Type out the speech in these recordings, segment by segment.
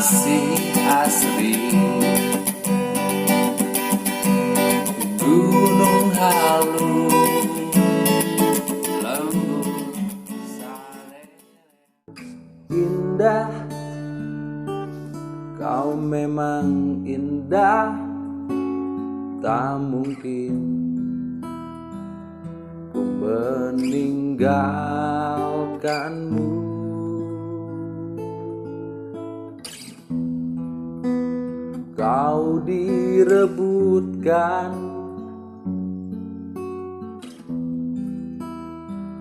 masih asri. Gunung halus lembut sare. Indah, kau memang indah, tak mungkin ku meninggalkanmu. Kau direbutkan,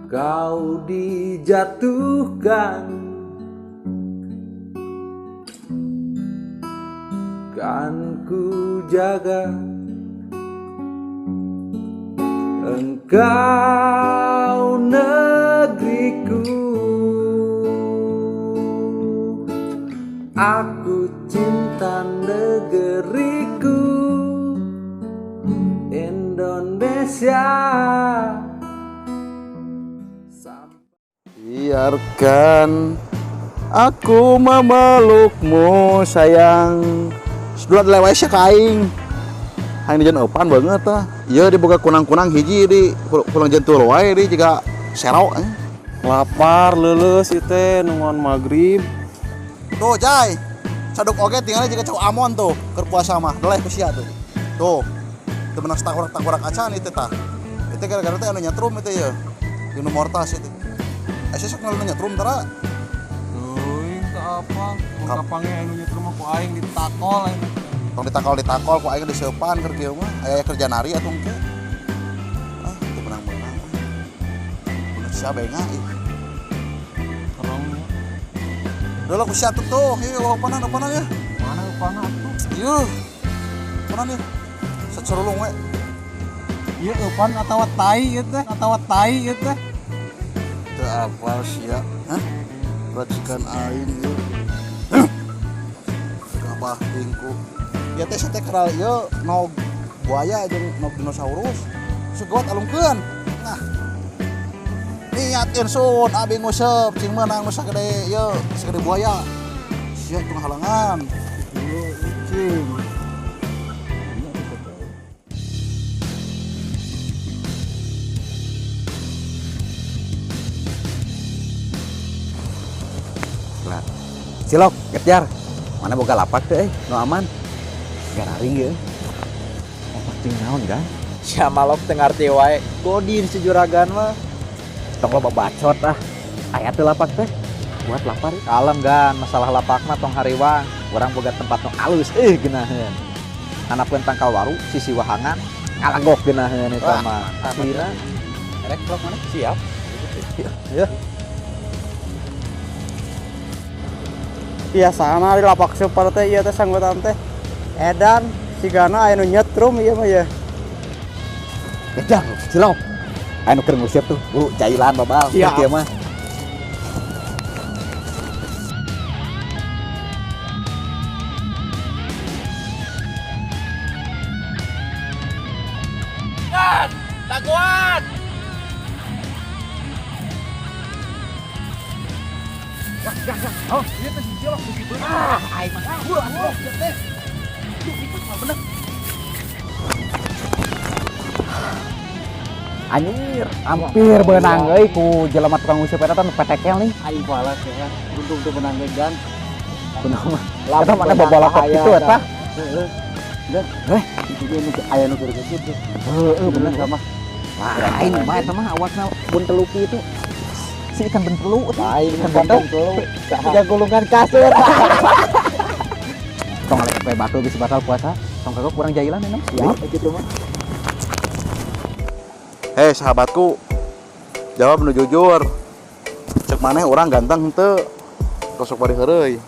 kau dijatuhkan, kan ku jaga engkau negeriku. Aku cinta negeriku Indonesia. Biarkan aku memelukmu sayang. Sedulat lewesnya kaing. Hang di jan eupan banget tah. Ieu diboga kunang-kunang hiji di pulang jentul wae di jiga serok. Lapar leuleus ieu teh nunguan magrib. Tuh, Jai. Saduk oge tinggalnya jiga cau amon tuh keur puasa mah. Doleh ku sia tuh. Tuh. Teu menang takorak-takorak acan itu tah. Itu gara-gara teh anu nyetrum itu ya. Di nomor tas itu. Asa sok ngalu nyetrum tara. Teuing teu apa. Mun kapange anu nyetrum aku aing ditakol aing. Tong ditakol ku aing diseupan keur kieu mah. Aya kerja nari atuh engke. Ah, teu menang-menang. Bener sia benga ieu. Udah lah ku sia tuh. Ieu panan ya. Mana upana atuh? Ieu. Panan ya. Sacerulung we. Ieu eupan atawa tai ieu teh, teh. Teu apal sia. Hah? Racikan aing ieu. Kabah tingku. Ya teh teh keral ieu no buaya jeung no dinosaurus. Segawat alungkeun. Nah. Niatin sun abi nguseup cing meunang nu sagede ieu, sagede buaya. Sia teu halangan. Cing. Cilok, kejar. Mana boga lapak teh, nu aman. Gararing ge. Lapak ting naon kan? Sia malok teu ngarti wae. Godin si juragan mah. Tong loba bacot ah. Aya teh lapak teh. Buat lapar. Kalem gan, masalah lapak mah tong hariwang. Urang boga tempat nu alus geunaheun. Hanapkeun tangkal waru sisi wahangan ngalagok geunaheun eta mah. Akhirna Rek vlog mana? siap. Ya. Biasana di lapak super teh ieu teh sanggutan teh. Edan sigana aya nu nyetrum ieu mah ya. Kejar, cilok. Anu keur ngusir tuh, buru cailan babal. Siap. Kieu mah. Taguan. Oh, ieu teh si cilok begitu. Aing mah. Buruan teh. Bener. Anjir, hampir beunang euy ku jelema tukang ngusir eta teh petekel nih. Aing balas ya. Untung teu menang gan. Beunang mah. Eta mana bobola kok kitu eta. Heeh. Itu nu aya nu keur geus teh. Heeh, bener sama. Lain mah eta mah awakna bunteluki itu. Si ikan bentelu teh. Aing ikan bentelu. Tiga gulungan kasur. Tong alik pe batu geus batal puasa. Tong kagok kurang jailan memang. Siap kitu mah. Hei sahabatku, jawab nu jujur. Cek maneh orang ganteng henteu? Tosok bari heureuy.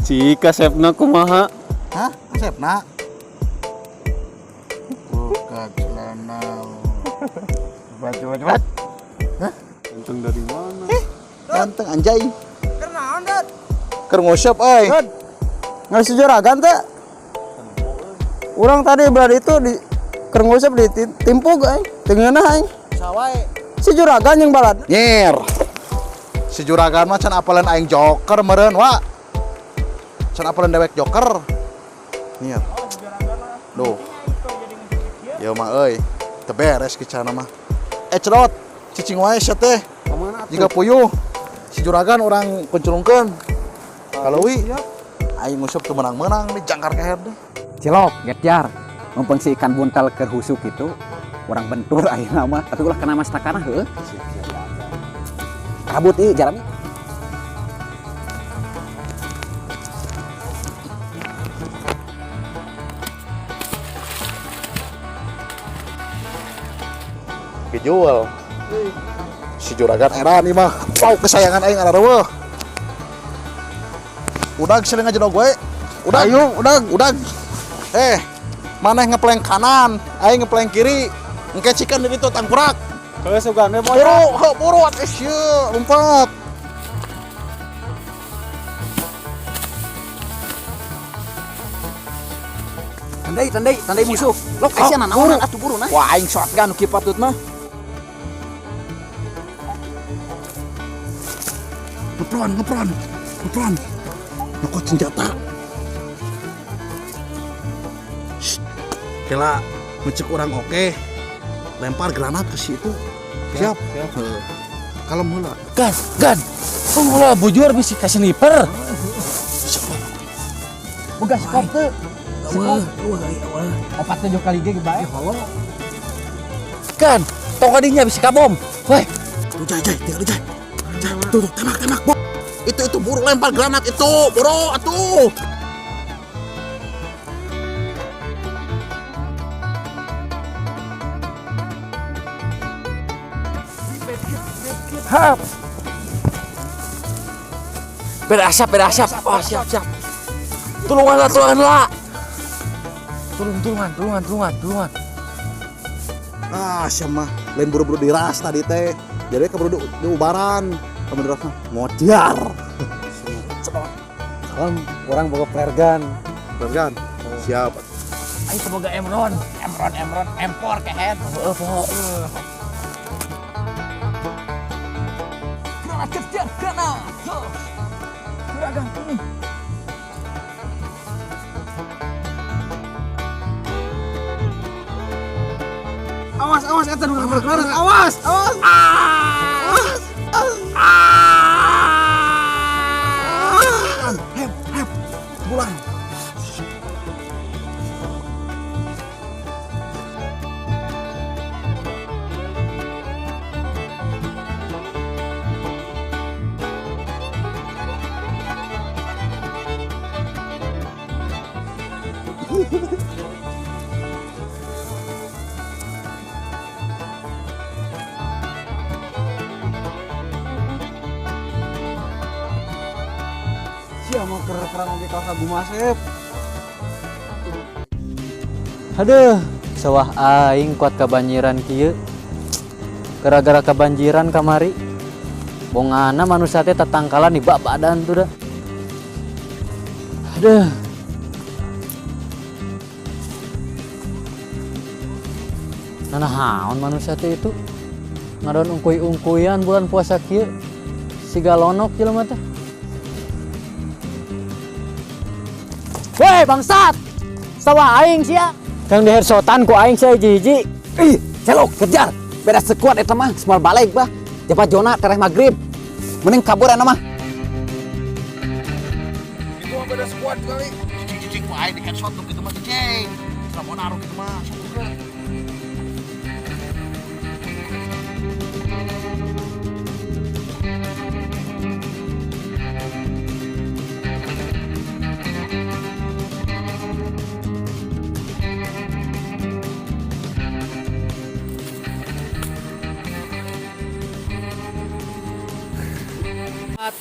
Si kasepna kumaha? Hah? Asepna? Buka celana. Coba. Hah? Ganteng dari mana? Ganteng anjay. Keur naon, Dat? Keur ngosep euy. Ngasih juragan teh. Urang tadi berada itu di keur ngosep di timpug aing. Teu ngeunah aing. Sawae. Si juragan yang balad. Nyer. Si juragan mah can apaleun aing joker meureun, wa. Can apalin dewek joker. Nih. Duh. Ya mah euy. Teu beres kicana mah. Cerot. Cicing wae sia teh. Jika puyuh si juragan orang penculungkeun. Kaleuwi aing ngusup teu menang-menang di jangkar keher deh. Cilok, Getjar. Mumpung si ikan buntal keur husuk itu, orang bentur ayeuna mah. Tapi ulah kena mas takana heueuh. Kabut ieu jarami. Dijual. Si juragan era nih mah. Wow, kesayangan aing arareueuh. Udah sering aja dong gue. Udah, ayo, udah. Maneh ngepleng kanan, aing ngepleng kiri. Ngkecikan di ditu tangkurak. Heeh sugane moy. Buru atuh ieu, lompat. Tandai musuh. Lokasian naonan atuh buru nah. Wah, aing shotgun kieu patut mah. Ngepron. Nyokot senjata. Kela ngecek orang oke. Lempar granat ke situ. Siap. Kalem heula. Gan. Ulah bujur bisi ka sniper. Boga skop teu. Opat 7 kali ge bae. Gan, tong kadinya bisi ka bom. Weh, Jai. Tuh, tembak. Bom. Itu buru lempar granat itu. Buru atuh. hap. Berasap. Oh, siap. Tulunganlah. Tulungan. Siapa mah lain buru-buru diras tadi teh. Jadi keburu diubaran. Kamu dirasna ngodiar. Salam, orang boga flare gun. Bergan. Siap. Ayo semoga Emron, empor ke head. Granat kejar, granat. Juragan ini. Awas, eta dulu granat. Awas. Hep. Bulan. Sia mau perang di Kota Gumasep. Aduh, sawah aing kuat kebanjiran kieu. Gara-gara kebanjiran kamari. Bongana manusia teh tatangkalan di bak badan tuh dah. Aduh. Nanahaon manusia teh itu. Ngadon ungkuy-ungkuyan bulan puasa kieu. Siga lonok jelema teh. Weh bangsat, sawah aing sia. Kang di headsotan ku aing sia hiji-hiji. Ih, celok kejar. Beda sekuat eta mah, semal balik bah. Jabat Jona tereh magrib. Mending kabur eta mah. Itu mah beda squad kali. Cicing ku aing di headshot tuh gitu mah cicing. Sama naruh gitu mah.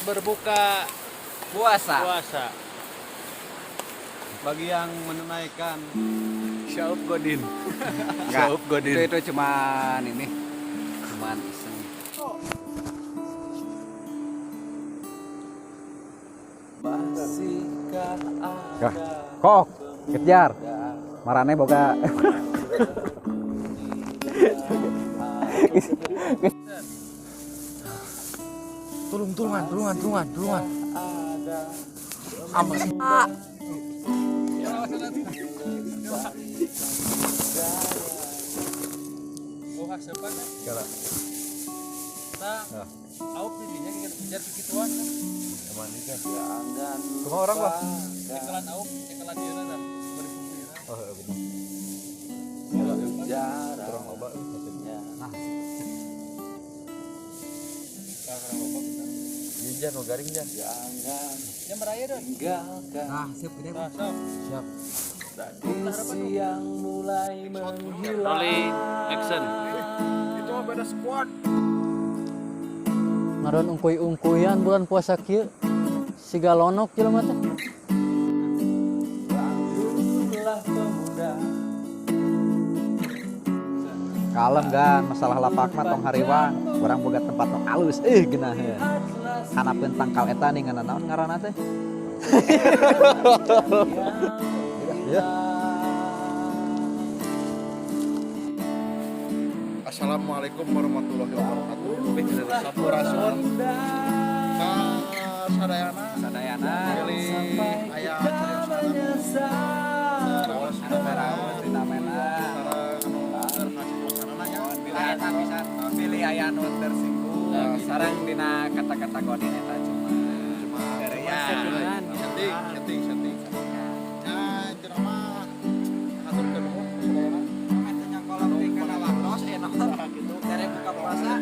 Berbuka Puasa. bagi yang menunaikan Syaup Godin. Itu cuman iseng. Masihkah ada Kok, kejar. Marane boga. Tulungan. Oh, sepan kan? Nah, au pilihnya kejar begituan kan? Emang ini kan? Kumaha orang Bang? Cekelan au, cekelan dia dan berfungsi. Oh, bener. Kurang loba maksudnya. Nah. Kurang loba benar. Iya, no garing jan. Jangan. Yang beraya dong. Nah, siap gede. Nah, siap. Siap. Siang mulai menghilang. Rolling action. Itu mah beda squad. Ngaron ungkuy-ungkuyan bulan puasa kieu. Siga lonok jelema teh. Bangunlah pemuda. Kalem gan masalah lapak mah tong hariwang urang boga tempat nu alus geunaheun. Hanapeun tangkal eta ningan naon ngaranna teh? Ya. Assalamualaikum warahmatullahi wabarakatuh. Lebih dari Sampurasun. Sadayana. Pilih ayah Pilih aya nu tersinggung. Sareng dina kata-kata godin eta cuma dari ya. Setting. Ya, jenama haturkeun nuhun sadayana. Katanya kolom di kana waktos enak gitu. Dari buka puasa.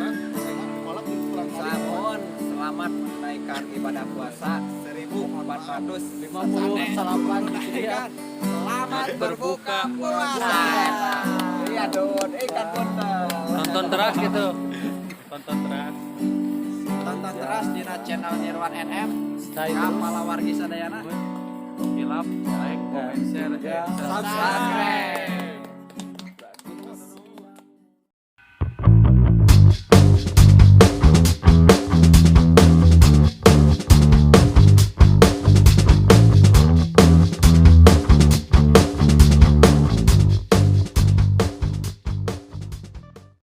Sampun selamat menaikkan ibadah puasa 1450 salapan gitu ya. Selamat berbuka puasa. Iya Dun, kan punten. Tonton terus gitu. Tonton terus. Tonton terus di channel Nirwan NM. Stay terus. Kapala wargi sadayana. Hilap, like, comment, share, Subscribe.